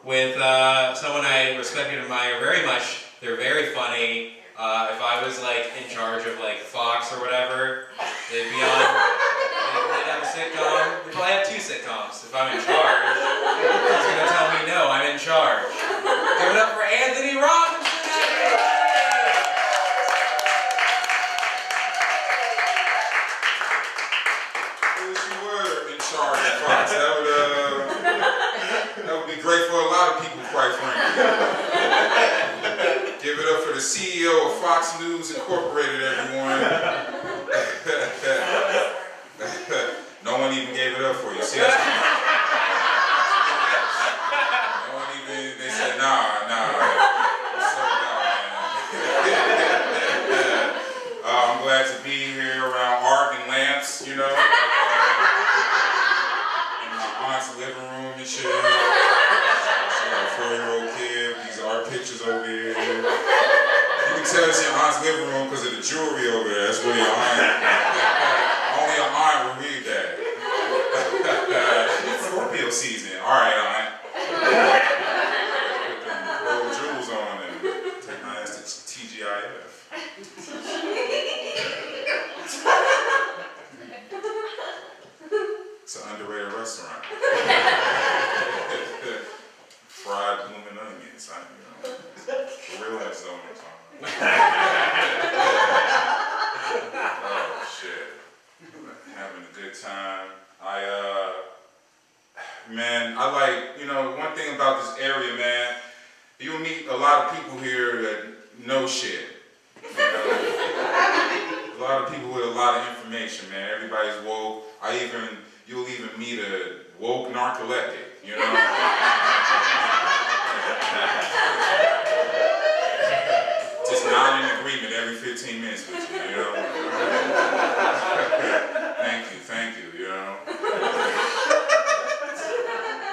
with someone I respect and admire very much. They're very funny. If I was like in charge of like Fox or whatever, they'd be on. They'd have a sitcom. They'd probably have 2 sitcoms. If I'm in charge, he's gonna tell me no, I'm in charge. Give it up for Anthony Robinson. Wish you were in charge of Fox. That would be great for a lot of people, quite frankly. Give it up for the CEO of Fox News Incorporated, everyone. No one even gave it up for you. See, that's no one even, they said, nah. What's up, man? I'm glad to be here around art and lamps, you know. In my aunt's living room and shit. She got a 4-year-old kid. These art pictures over here. You can tell it's your aunt's living room because of the jewelry over there. That's where your aunt. Only your aunt will read that. It's Scorpio season. All right, aunt. Put them gold jewels on and take my ass to TGIF. It's an underrated restaurant. Fried blooming onions. Real ass on the time. Oh shit. Having a good time. Man, I like, one thing about this area, man, you'll meet a lot of people here that know shit. A lot of people with a lot of information, man. Everybody's woke. You'll even meet a woke narcoleptic, Just not in agreement every 15 minutes with you, Thank you,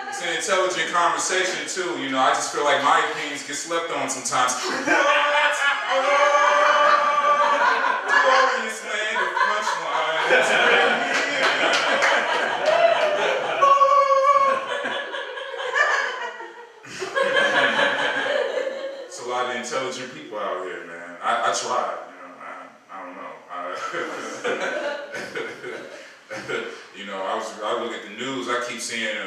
It's an intelligent conversation, too, I just feel like my opinions get slept on sometimes. What? Glorious land of punchlines. It's a lot of intelligent people out here, man. I tried, I don't know. I look at the news, I keep seeing,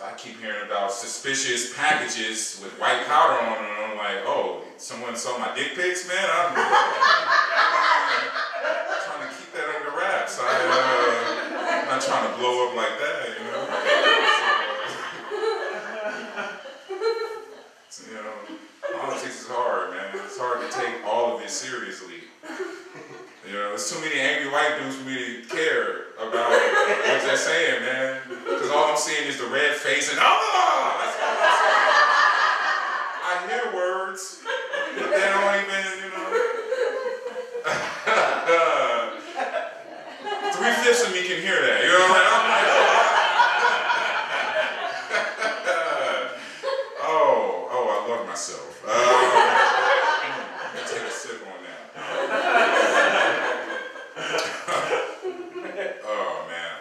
I keep hearing about suspicious packages with white powder on them, and I'm like, oh, someone saw my dick pics, man? I'm trying to keep that under wraps. I'm not trying to blow up like that, Politics is hard, man. It's hard to take all of it seriously. There's too many angry white dudes for me to care about what they're saying, man. Because all I'm seeing is the red face and, that's all I'm saying. I hear words, but they don't even, 3/5 of me can hear that, I'm like, oh, I love myself. Take a sip on that. Oh man.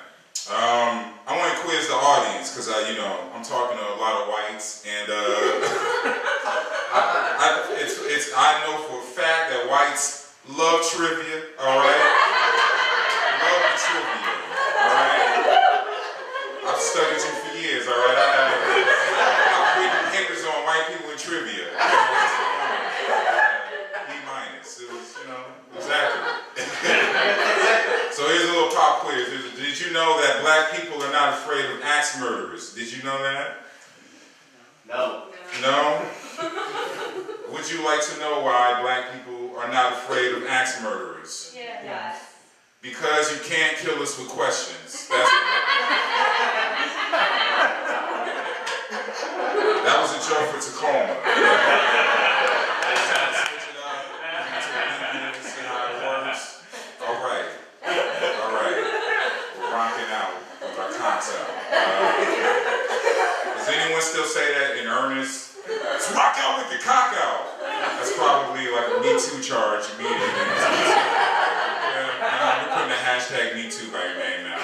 I want to quiz the audience because I'm talking to a lot of whites, and I know for a fact that whites love trivia. All right, love the trivia. All right, I've studied you for years. All right, I've written papers on white people in trivia. It was accurate. So here's a little pop quiz. Did you know that black people are not afraid of axe murderers? Did you know that? No. No? Would you like to know why black people are not afraid of axe murderers? Yes. Because you can't kill us with questions. That's that was a joke for Tacoma. Does anyone still say that in earnest? Let's rock out with the cock out. That's probably like a Me Too charge immediately. We're putting a hashtag Me Too by your name now.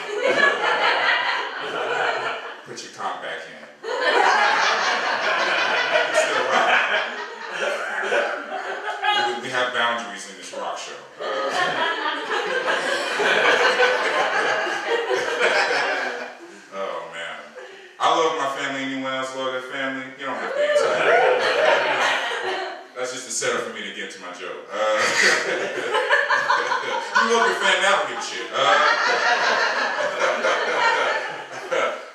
Put your cock back in. else love their family? You don't have to answer that. That's just a setup for me to get to my joke. You love your family, I don't give a shit.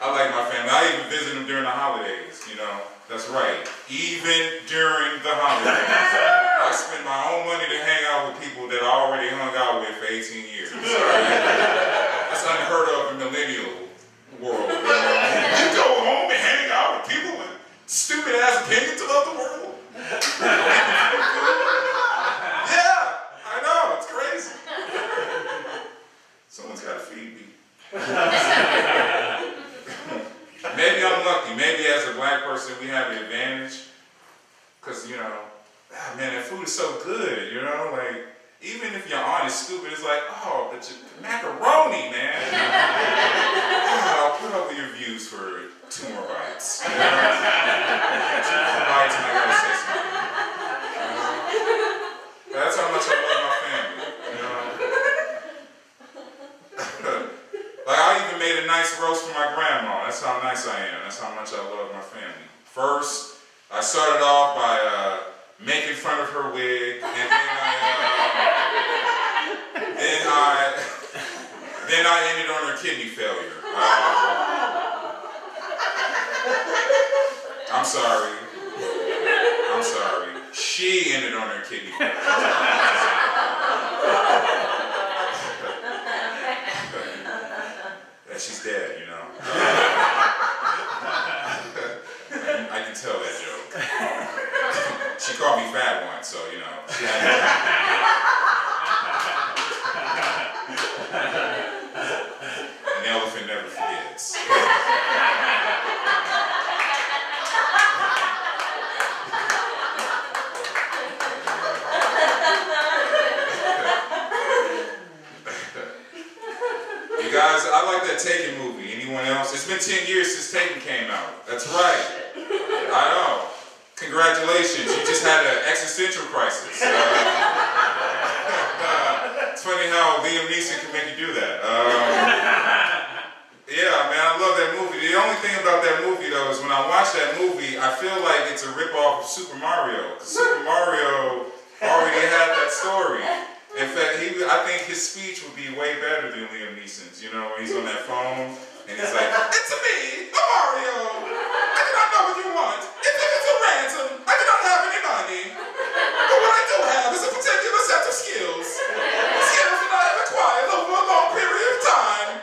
I like my family. I even visit them during the holidays, you know. That's right. Even during the holidays. I spend my own money to hang out with people that I already hung out with for 18 years. That's unheard of in the millennial world. You know? You go home and hang out with people with stupid ass opinions about the world. Yeah, I know, it's crazy. Someone's got to feed me. Maybe I'm lucky. Maybe as a black person we have the advantage. Because, you know, man, that food is so good, you know? Like, even if your aunt is stupid, it's like, oh, but macaroni, man. Oh, I'll put up with your views for 2 more bites. You know? 2 more bites and I gotta say something. That's how much I love my family, you know? Like, I even made a nice roast for my grandma. That's how nice I am. That's how much I love my family. First, I started off by making fun of her wig, and then I ended on her kidney failure. I'm sorry. I'm sorry. She ended on her kidney failure. And she's dead, you know. I can tell that joke. She called me fat once, so you know. An elephant never forgets. You guys, I like that Taken movie. Anyone else? It's been 10 years since Taken came out. That's right. I know. Congratulations, you just had an existential crisis. It's funny how Liam Neeson can make you do that. Yeah, man, I love that movie. The only thing about that movie, though, is when I watch that movie, I feel like it's a ripoff of Super Mario. Because Super Mario already had that story. In fact, I think his speech would be way better than Liam Neeson's, you know, when he's on that phone, and he's like, "It's me, Mario! I do not know what you want. It's a ransom. I do not have any money. But what I do have is a particular set of skills. Skills that I have acquired over a long period of time.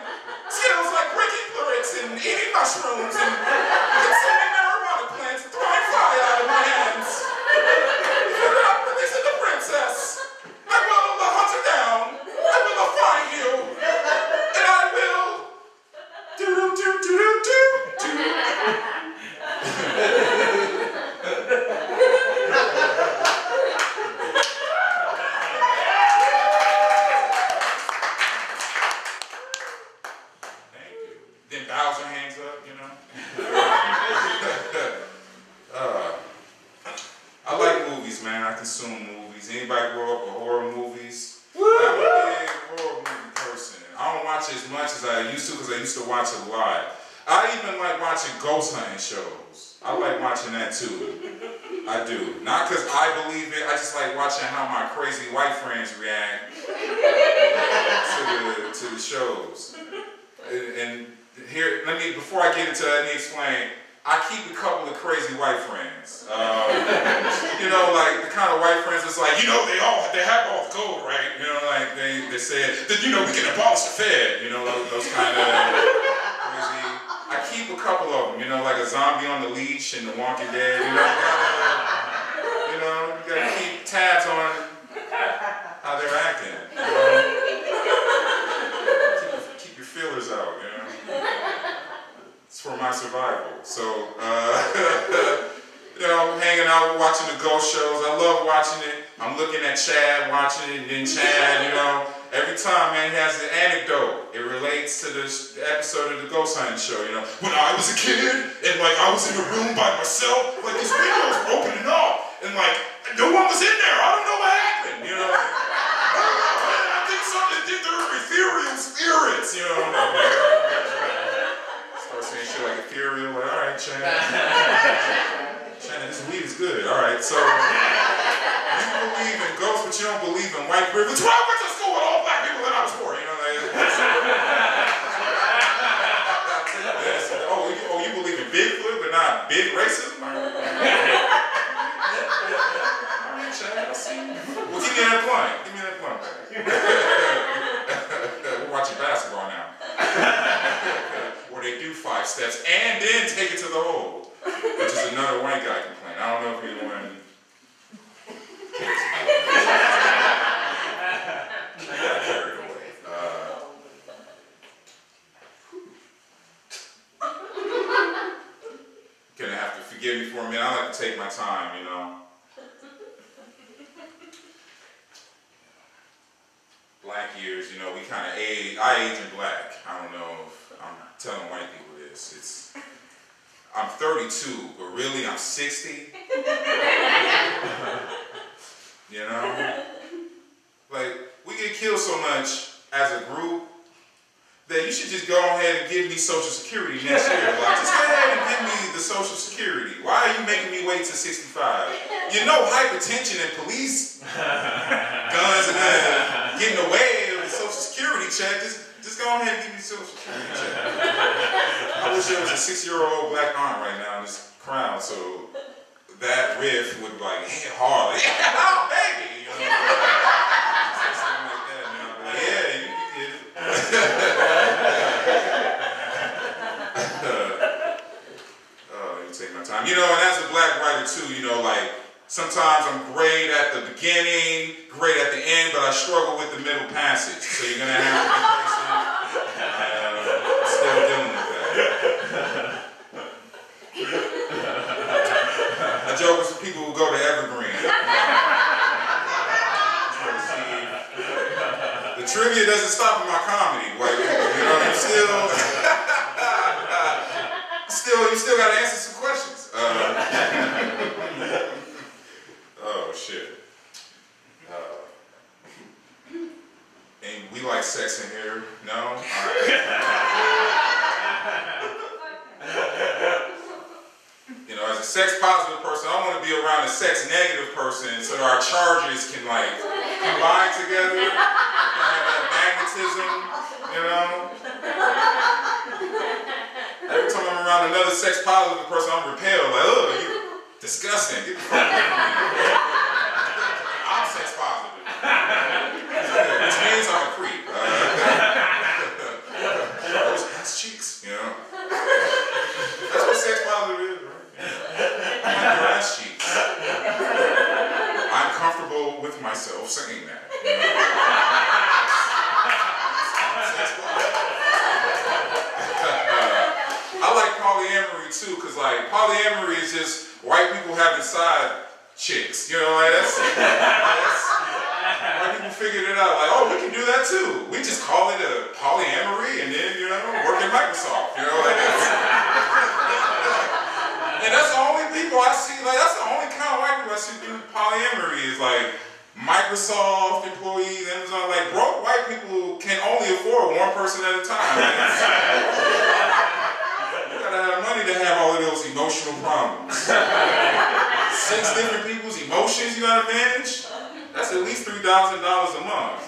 Skills like breaking lyrics and eating mushrooms and consuming marijuana plants and throwing fire out of my hands. If you're not releasing the princess, I will hunt her down. I will find you. And I will do-do-do-do-do-do. Then bows her hands up, you know. I like movies, man. I consume movies. Anybody grow up with horror movies? I'm a big horror movie person. I don't watch as much as I used to because I used to watch it live. I even like watching ghost hunting shows. I like watching that too. I do. Not because I believe it, I just like watching how my crazy white friends react to the shows. And here, before I get into that, let me explain. I keep a couple of crazy white friends. You know, like the kind of white friends that's like, you know, they have all the code, right? You know, like they said that, you know, we can abolish the Fed. You know, those kind of crazy. I keep a couple of them. You know, like a zombie on the leash and The Walking Dead. You gotta keep tabs on how they're acting. You know? Keep your feelers out. You know. It's for my survival. So, you know, hanging out, watching the ghost shows. I love watching it. I'm looking at Chad, watching it, and then Chad, you know, every time, man, he has an anecdote. It relates to the episode of the Ghost Hunting show, you know. When I was a kid, and, like, I was in a room by myself, like, these windows were opening up, and, like, no one was in there. I don't know what happened, you know. I think something did their ethereal spirits, you know. Start saying saying shit like ethereal, like, all right, Shannon, this weed is good, all right, so you believe in ghosts, but you don't believe in white privilege. Well, I went to school with all black people that I was poor, you know, like, you believe in Bigfoot, but not big racism? All right, Shannon, I see you. Well, give me that blunt. Give me that blunt back. We're watching basketball now. Where they do 5 steps and then take it to the hole, which is another white guy complaint. I don't know if anyone cares about it. I got carried away. Gonna have to forgive me for a minute. I like to take my time, you know. Black years, you know, we kind of age. I age in black. I don't know if I'm telling white people this. I'm 32, but really I'm 60. You know? Like, we get killed so much as a group that you should just go ahead and give me Social Security next year. Like, just go ahead and give me the Social Security. Why are you making me wait till 65? You know, hypertension and police guns and getting away with the Social Security check. Just go ahead and give me the Social Security check. I wish there was a 6-year-old black aunt right now in this crowd, so that riff would like hit hard. Like, yeah, oh, baby! You know? Something like that, you know? Like, yeah, you get it. Oh, let me take my time. You know, and as a black writer too, you know, like, sometimes I'm great at the beginning, great at the end, but I struggle with the middle passage. So you're gonna have to be patient. I'm still dealing with that. I joke with some people who go to Evergreen. The trivia doesn't stop in my comedy. Like, you know, you still got to answer some questions. Oh shit. And we like sex in here? No? All right. You know, as a sex positive person, I want to be around a sex negative person so that our charges can like combine together and have that magnetism, you know? Every time I'm around another sex positive person, I'm repelled. Like, oh, you disgusting. Get the fuck away from me. I'm sex positive. Which means I'm a creep. Those ass cheeks, you know? That's what sex positive is, right? I like your ass cheeks. I'm comfortable with myself saying that. You know? I like polyamory too, because like polyamory is just white people having side chicks. You know, like that's white people figured it out. Like, oh, we can do that too. We just call it a polyamory and then, you know, work at Microsoft. You know, like that's. And that's the only people I see, like that's the only kind of white people I see do polyamory is like Microsoft employees, Amazon, like broke white people can only afford one person at a time. You gotta have money to have all of those emotional problems. 6 different people's emotions you gotta manage? That's at least $3,000 a month.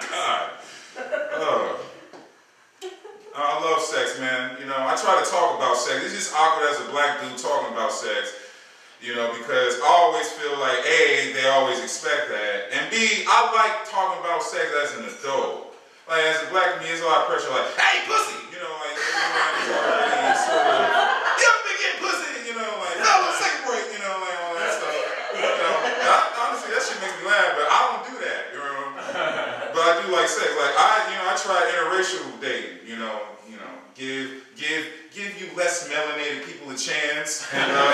God. Oh. I love sex, man. You know, I try to talk about sex. It's just awkward as a black dude talking about sex, you know, because I always feel like, A, they always expect that, and B, I like talking about sex as an adult. Like, as a black man, there's a lot of pressure, like, hey, pussy! You know, like, everyone is already sort of, you ever been getting pussy? You know, like, no, let's take a break, you know, like, all that stuff. You know, honestly, that shit makes me laugh, but I don't do that, you know. But I do like sex. Like, I try interracial dating, you know, give you less melanated people a chance. And, that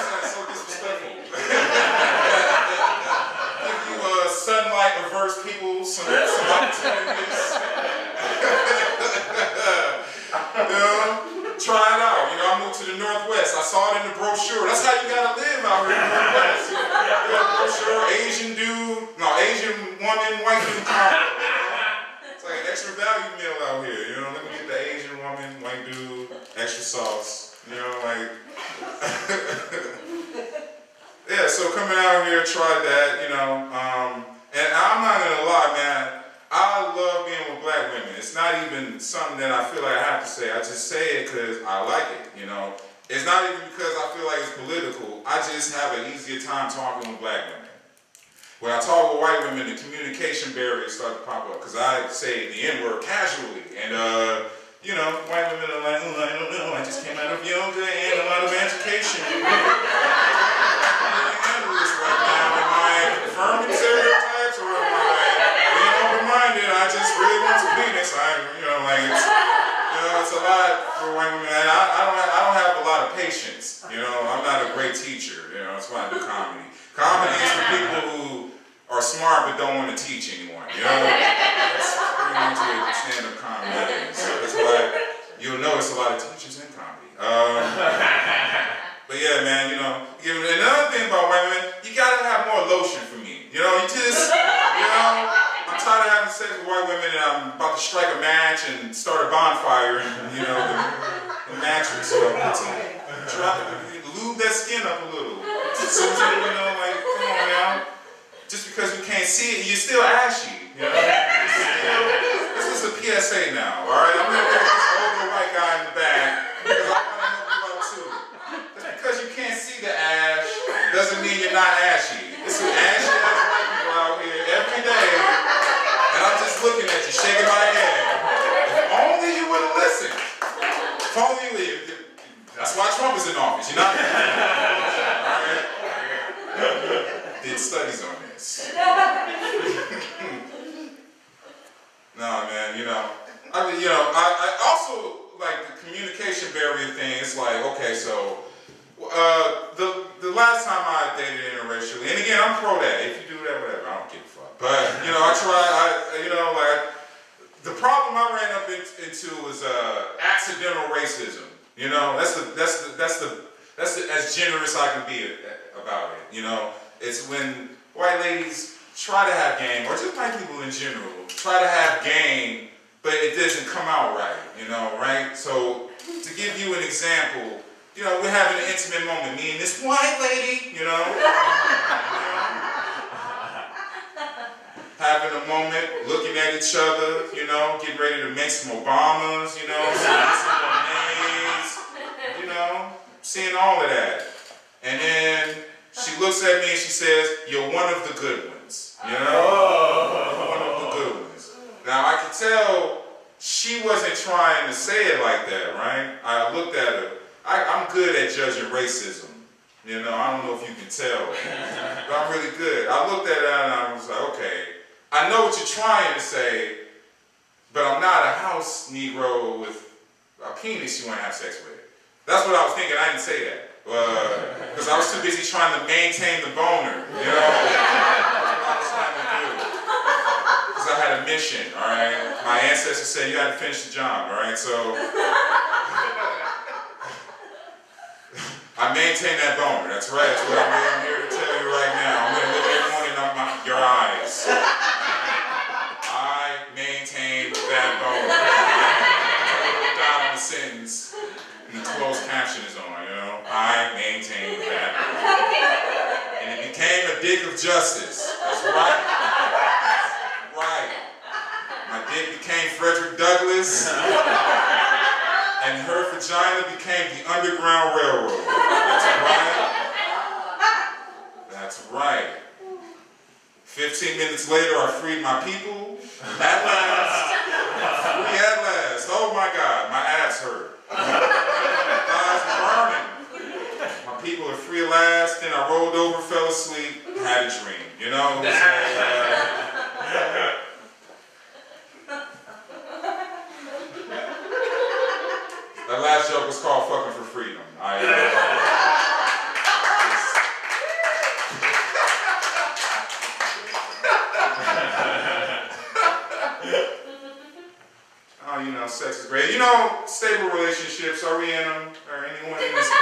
sounds so disrespectful. Give you sunlight averse people some opportunities. You know, try it out. You know, I moved to the Northwest. I saw it in the brochure. That's how you gotta live out here in the Northwest. You got a brochure, Asian dude, no, Asian woman, white dude combo. It's like, extra value meal out here. You know, let me get the Asian woman, white dude, extra sauce. You know, like. Yeah, so coming out here, tried that, you know, and I'm not gonna lie, man, I love being with black women. It's not even something that I feel like I have to say. I just say it because I like it, you know. It's not even because I feel like it's political. I just have an easier time talking with black women. When I talk with white women, the communication barriers start to pop up because I say the N-word casually, and you know, white women are like, oh, I don't know, I just came out of yoga and a lot of education. Affirming stereotypes, or am I being open-minded? I just really want to penis. You know, like it's a lot for white women. And I don't have a lot of patience. You know, I'm not a great teacher. You know, that's why I do comedy. Comedy is for people who are smart but don't want to teach anymore. You know, that's pretty much what stand-up comedy is. So that's why you'll notice a lot of teachers in comedy. But yeah, man, you know, another thing about white women, you gotta have more lotion for me. You know, you know, I'm tired of having sex with white women and I'm about to strike a match and start a bonfire and, you know, the mattress, you know, lube that skin up a little. So, you know, like, come on now. Just because you can't see it, you're still ashy, you know. This is a PSA now, all right? I'm gonna get this older white guy in the back because I want to help you out too. Because you can't see the ash doesn't mean you're not ashy. There's some ashy ass white people out here every day, and I'm just looking at you, shaking my head. If only you would have listened. If only you lived. That's why Trump is in office. You're not. Right? Did studies on this. No, man. You know, I also like the communication barrier thing. It's like, okay, so. The last time I dated interracially, and again, I'm pro that. If you do that, whatever, I don't give a fuck. But you know, you know, like the problem I ran up into was accidental racism. You know, that's as generous I can be about it. You know, it's when white ladies try to have game, or just white people in general try to have game, but it doesn't come out right. You know, right? So to give you an example. You know, we're having an intimate moment, me and this white lady, you know. Having a moment, looking at each other, you know, getting ready to make some Obamas, you know, some Monets, you know, seeing all of that. And then she looks at me and she says, you're one of the good ones, you know. You're one of the good ones. Now, I can tell she wasn't trying to say it like that, right? I looked at her. I'm good at judging racism. You know, I don't know if you can tell, but I'm really good. I looked at her and I was like, okay, I know what you're trying to say, but I'm not a house Negro with a penis you want to have sex with. That's what I was thinking. I didn't say that. Because I was too busy trying to maintain the boner, you know? That's what I was trying to do. Because I had a mission, all right? My ancestors said you had to finish the job, all right? So I maintain that boner. That's right. That's what I'm here to tell you right now. I'm going to look everyone in your eyes. I maintain that boner. Put down the sentence, and the closed caption is on. You know, I maintain that boner. And it became a dick of justice. That's right. That's right. My dick became Frederick Douglass. And her vagina became the Underground Railroad. That's right. That's right. 15 minutes later, I freed my people. At last. Free at last. Oh my God, my ass hurt. My thighs were burning. My people are free at last. Then I rolled over, fell asleep, had a dream. You know? That last joke was called Fucking for Freedom. Oh, you know, sex is great. You know, stable relationships, are we in them? Or anyone in this? I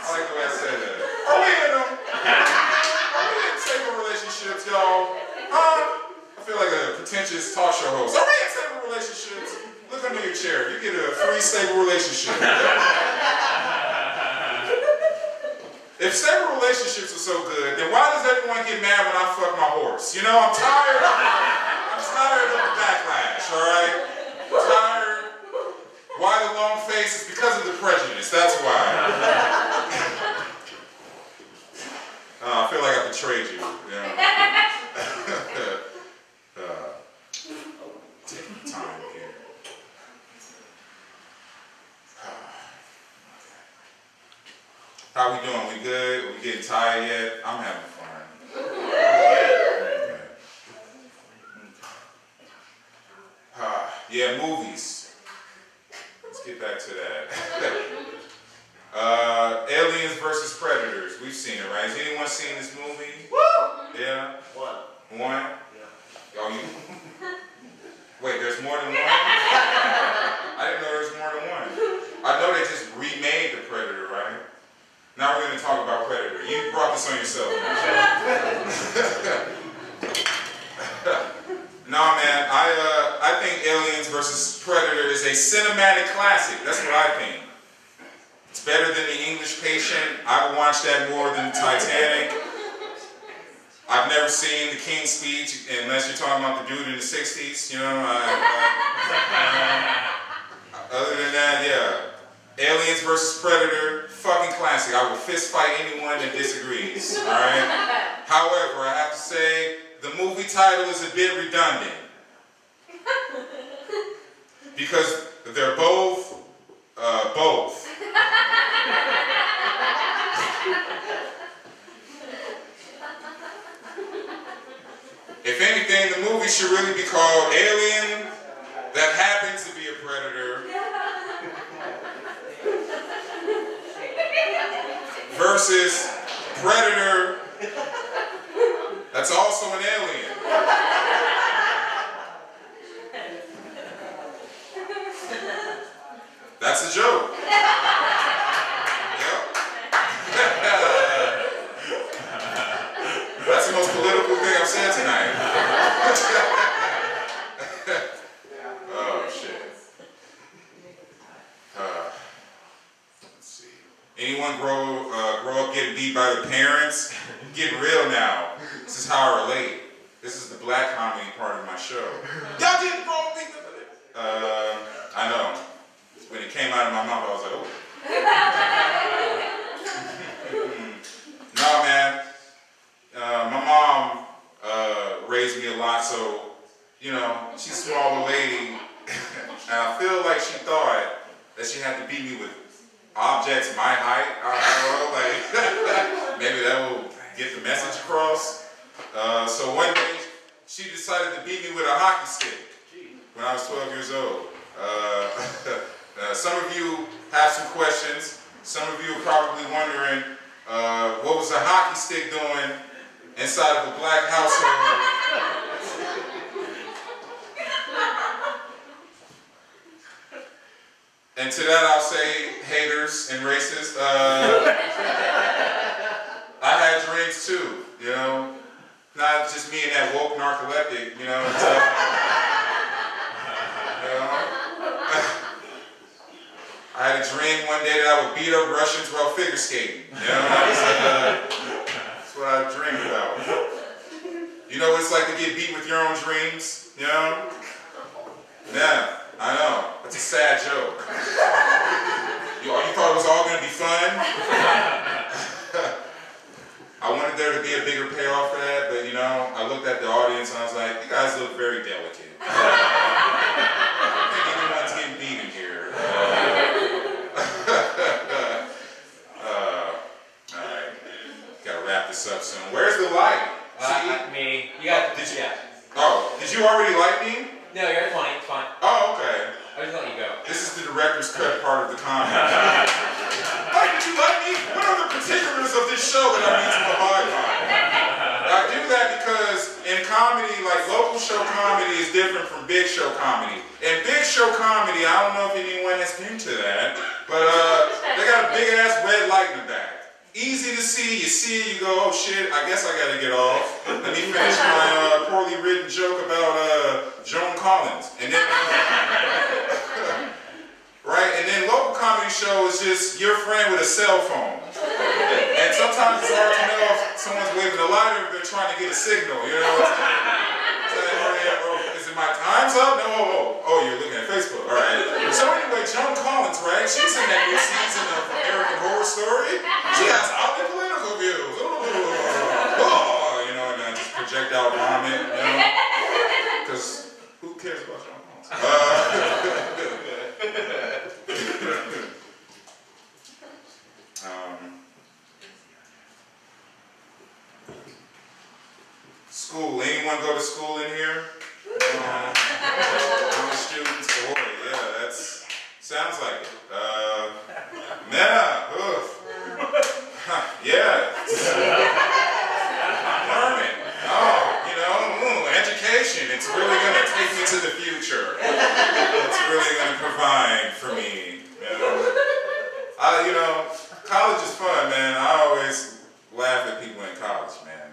like the way I said that. Are we in them? Are we in stable relationships, y'all? I feel like a pretend pretentious talk show host. All right, stable relationships. Look under your chair. You get a free stable relationship. If stable relationships are so good, then why does everyone get mad when I fuck my horse? You know, I'm tired. I'm tired of the backlash, all right? I'm tired. Why the long face? It's because of the prejudice. That's why. I feel like I betrayed you. Taking time here. How we doing? We good? Are we getting tired yet? I'm having fun. Yeah, movies. Let's get back to that. Aliens versus Predators. We've seen it, right? Has anyone seen this movie? Woo! Yeah? One. One? Yeah. Oh, you? Wait, there's more than one? I didn't know there was more than one. I know they just remade The Predator, right? Now we're going to talk about Predator. You brought this on yourself. Nah, man, I think Aliens versus Predator is a cinematic classic. That's what I think. It's better than The English Patient. I would watch that more than Titanic. I've never seen The King's Speech unless you're talking about the dude in the 60s, you know. Other than that, yeah. Aliens versus Predator, fucking classic. I will fist fight anyone that disagrees, alright? However, I have to say, the movie title is a bit redundant. Because they're both. If anything, the movie should really be called Alien That Happens to Be a Predator versus Predator that's also an alien. That's a joke. Yep. That's the most political thing I've said tonight. Oh, shit. Let's see. Anyone grow up getting beat by their parents? Get real now. This is how I relate. This is the black comedy part of my show. Y'all didn't grow up beating I know. When it came out of my mouth, I was like, oh. No, man. My mom raised me a lot, so, you know, she's a smaller lady. And I feel like she thought that she had to beat me with objects my height. I don't know, like, maybe that will get the message across. So one day, she decided to beat me with a hockey stick when I was 12 years old. Some of you have some questions. Some of you are probably wondering, what was a hockey stick doing inside of a black household? And to that I'll say, haters and racists, I had dreams too, you know? Not just me and that woke narcoleptic, you know? I had a dream one day that I would beat up Russians while figure skating. You know, that's what I dreamed about. You know what it's like to get beat with your own dreams? You know? Yeah, I know. That's a sad joke. You thought it was all going to be fun? I wanted there to be a bigger payoff for that, but you know, I looked at the audience and I was like, you guys look very delicate. I think anyone's getting beat in here. Alright. Gotta wrap this up soon. Where's the light? Me. You got. Did you? Yeah. Oh, did you already light me? No, you're at 20. It's fine. Oh, okay. I just let you go. This is the director's cut part of the comment. Why did you like me? What are the particulars of this show that I need to abide by? I do that because in comedy, like local show comedy is different from big show comedy. In big show comedy, I don't know if anyone has been to that, but they got a big ass red light in the back. easy to see. You see it, you go, oh shit, I guess I gotta get off. Let me finish my poorly written joke about Joan Collins. And then, right? And then local comedy show is just your friend with a cell phone. And sometimes it's hard to know if someone's waving a lighter if they're trying to get a signal, you know? Is it my time's up? No, oh, you're looking at Facebook, all right. So anyway, Joan Collins, right? She's in that new season of American Horror Story. She has oddly political views. Oh, you know, and then just projectile vomit, you know? Because who cares about Joan Collins? School. Anyone go to school in here? Students? Boy, yeah, that's sounds like it. Yeah, oof. Yeah. Learning. Oh, you know, education. It's really gonna take me to the future. It's really gonna provide for me. You know, college is fun, man. I always laugh at people in college, man.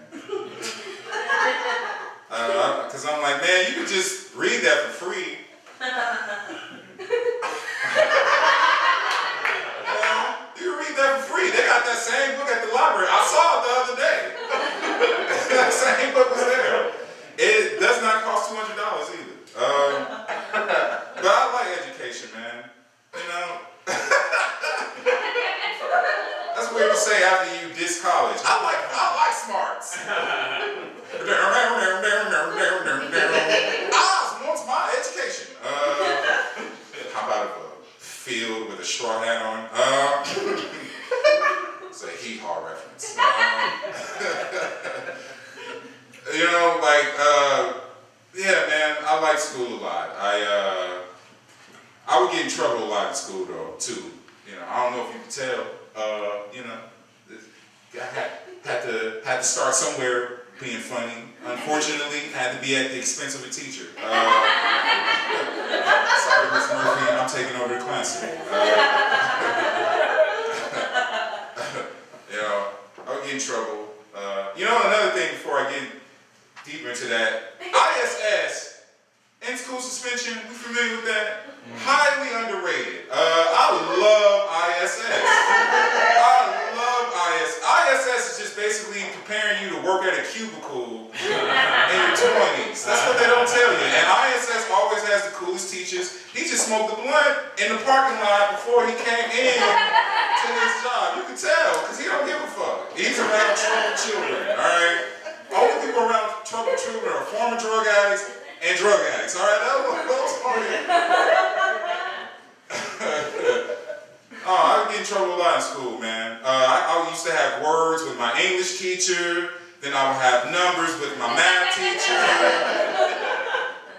Because I'm like, man, you can just read that for free. You can read that for free. They got that same book at the library. I saw it the other day. That same book was there. It does not cost $200 either. But I like education, man. You know? That's weird to say after you diss college. I like smarts. I wants my education. How about a field with a straw hat on? It's a hee-haw reference. You know, like, yeah, man, I like school a lot. I would get in trouble a lot in school, though, too. You know, I don't know if you can tell. You know, I had to start somewhere being funny. Unfortunately, had to be at the expense of a teacher. Sorry, Miss Murphy, I'm taking over the class today. You know, I would get in trouble. You know, another thing before I get deeper into that, ISS, in-school suspension, we familiar with that? Highly underrated. I love ISS. ISS is just basically preparing you to work at a cubicle in your 20s. That's what they don't tell you. And ISS always has the coolest teachers. He just smoked a blunt in the parking lot before he came in to his job. You can tell, because he don't give a fuck. He's around troubled children, alright? Only people around troubled children are former drug addicts and drug addicts, alright? That's funny. Oh, I would get in trouble a lot in school, man. I used to have words with my English teacher, then I would have numbers with my math teacher,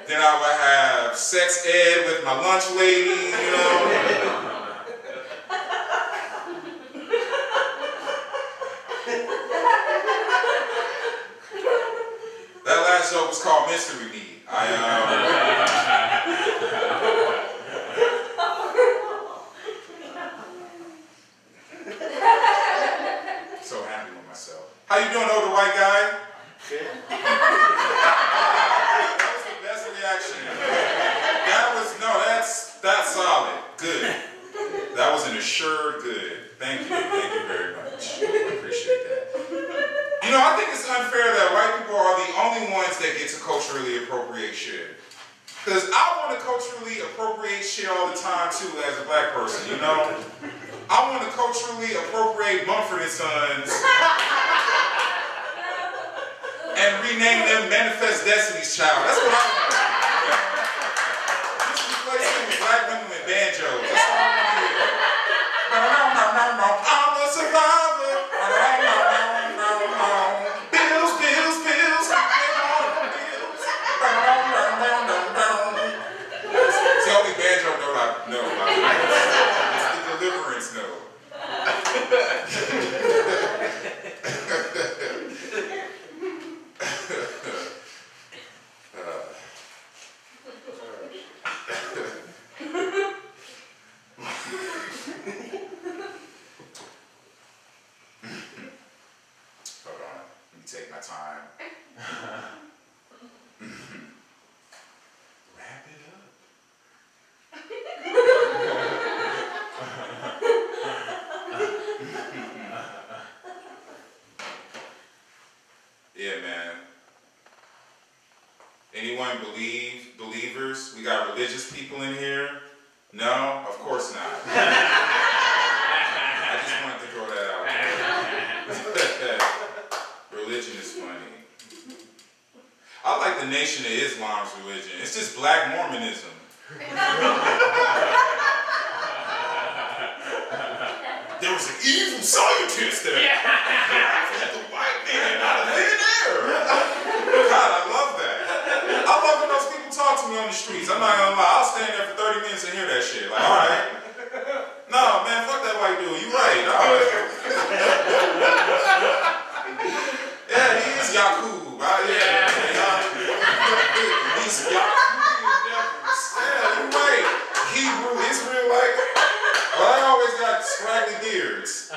then I would have sex ed with my lunch lady, you know. That last joke was called Mystery Meat. So happy with myself. How you doing, older white guy? That was the best reaction. That's solid. Good. That was an assured good. Thank you very much. I appreciate that. You know, I think it's unfair that white people are the only ones that get to culturally appropriate shit. Because I want to culturally appropriate shit all the time too as a black person, you know? I want to culturally appropriate Mumford & Sons and rename them Manifest Destiny's Child. That's what I want. Just replace them with black women with banjos. That's all I want to hear. I'm a survivor. Bills, bills, bills. It's the only banjo note I know. It's the deliverance note. join believers? We got religious people in here? No? Of course not. I just wanted to throw that out there. Religion is funny. I like the Nation of Islam's religion. It's just black Mormonism. There was an evil scientist that the white man out of thin air. God, I love that. I love when those people talk to me on the streets. I'm not gonna lie, I'll stand there for 30 minutes and hear that shit. Like, alright. No, man, fuck that white dude. You right. Alright. Yeah, he is Yakub. Yeah. He's Yakubian devils. Yeah, you right. Hebrew, Israelite. Well, I always got scraggly beards.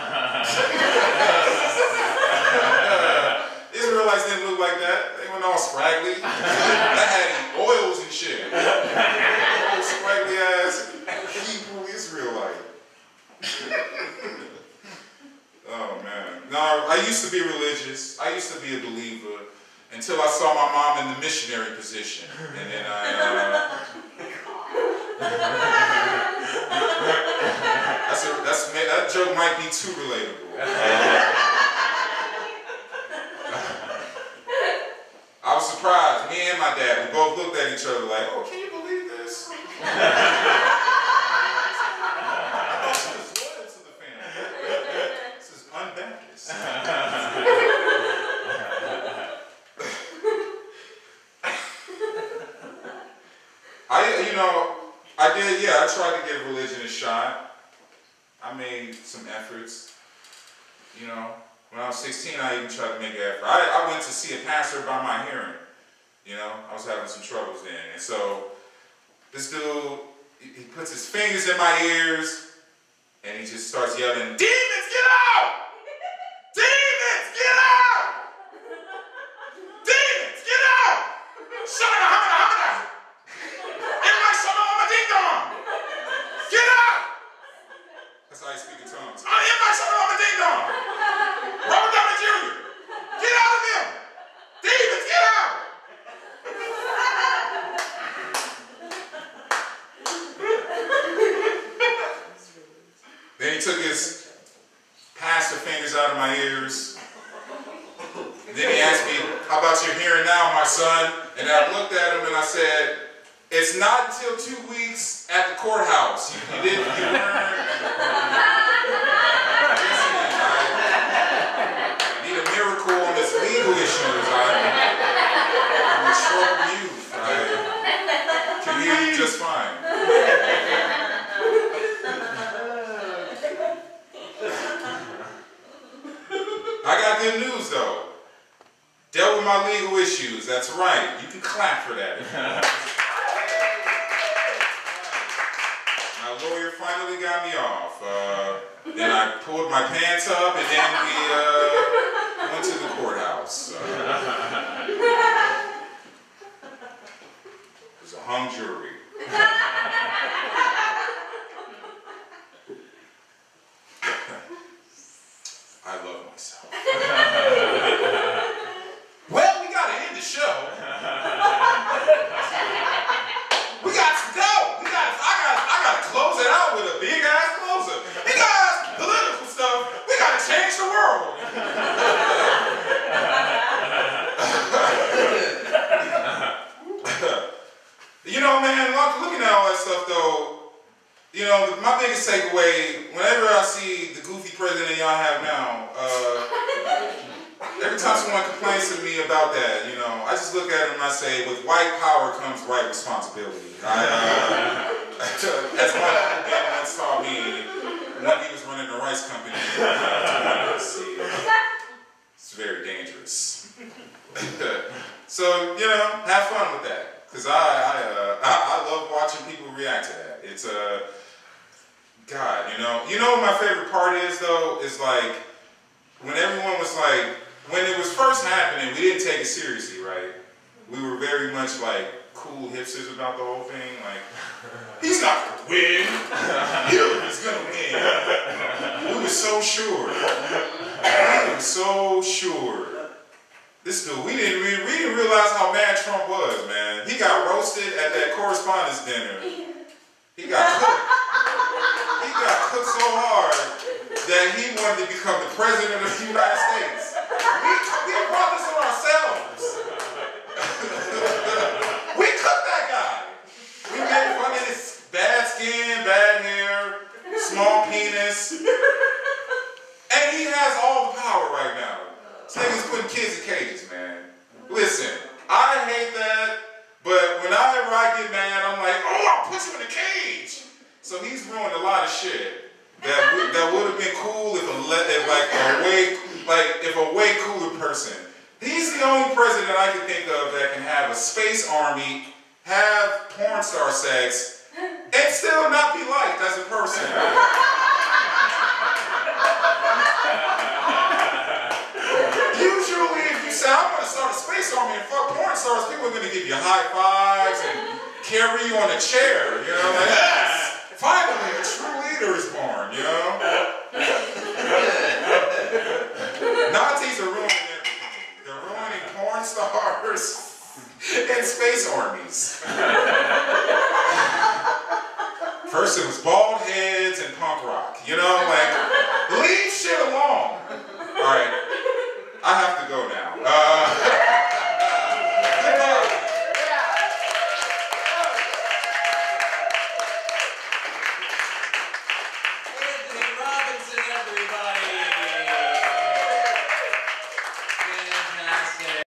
Israelites didn't look like that. They went all scraggly. That had oils and shit. Old scraggly ass Hebrew Israelite. Oh man. No, I used to be religious. I used to be a believer until I saw my mom in the missionary position, and then that joke might be too relatable. I was surprised. Me and my dad, we both looked at each other like, "Oh, can you believe this?" I thought she was loyal to the family. This is un-Baptist. I tried to give religion a shot. I made some efforts. You know, when I was 16, I even tried to make an effort. I went to see a pastor about my hearing. You know, I was having some troubles then. And so, this dude, he puts his fingers in my ears, and he just starts yelling, "Demons, get out! Demons, get out! Demons, get out! Shut up! Get out!" That's how I speak in tongues. Robert Downey Jr., get out of him! Demons, get out! Then he took his pastor fingers out of my ears. And then he asked me, "How about your hearing now, my son?" And I looked at him and I said, "It's not until 2 weeks at the courthouse. You weren't. I need a miracle on this legal issues. I'm a troubled youth. I can hear you just fine." I got good news though. Dealt with my legal issues. That's right. You can clap for that. My lawyer finally got me off. Then I pulled my pants up, and then we went to the courthouse. It was a hung jury. I love myself. Well, we gotta end the show. We got to go. I gotta close it out with a big ass closer. Because political stuff, we gotta change the world. You know, man, looking at all that stuff though, you know, my biggest takeaway, whenever I see the goofy president y'all have now, every time someone complains to me about that, you know, I just look at him and I say, with white power comes white responsibility. That's what my dad once taught me when he was running the rice company. It's very dangerous. So, you know, have fun with that. Because I love watching people react to that. It's God, you know what my favorite part is though, is like when everyone was like, when it was first happening, we didn't take it seriously, right? We were very much like cool hipsters about the whole thing, like, he's not gonna win, Hillary's gonna win. We were so sure. We were so sure. This dude, we didn't realize how mad Trump was, man. He got roasted at that correspondence dinner. He got cooked. He got cooked so hard that he wanted to become the president of the United States. We brought this on ourselves. We cooked that guy. We made fun of his bad skin, bad hair, small penis. And he has all the power right now. This nigga's putting kids in cages, man. Listen, I hate that, but whenever I get mad, I'm like, oh, I'll put you in a cage. So he's ruined a lot of shit that would have been cool if a way cooler person. He's the only president I can think of that can have a space army, have porn star sex, and still not be liked as a person. Usually, if you say, I'm going to start a space army and fuck porn stars, people are going to give you high fives and carry you on a chair, you know, like, yes, finally a true leader is born, you know? Nazis are ruining everything. They're ruining porn stars and space armies. First it was bald heads and punk rock, you know, like,